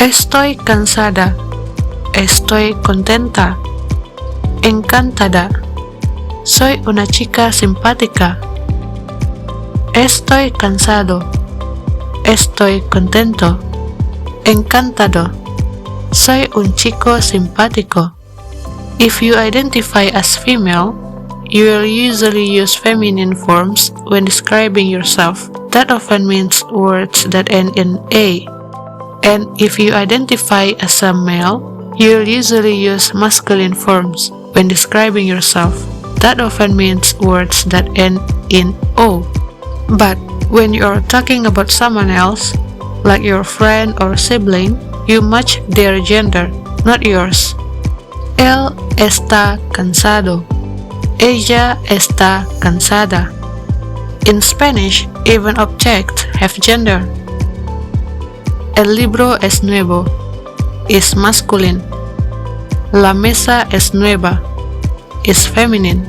Estoy cansada. Estoy contenta. Encantada. Soy una chica simpática. Estoy cansado. Estoy contento. Encantado. Soy un chico simpático. If you identify as female, you will usually use feminine forms when describing yourself. That often means words that end in A. And if you identify as a male, you will usually use masculine forms when describing yourself. That often means words that end in O. But when you are talking about someone else, like your friend or sibling, you match their gender, not yours. Él está cansado. Ella está cansada. In Spanish, even objects have gender. El libro es nuevo. Is masculine. La mesa es nueva. Is feminine.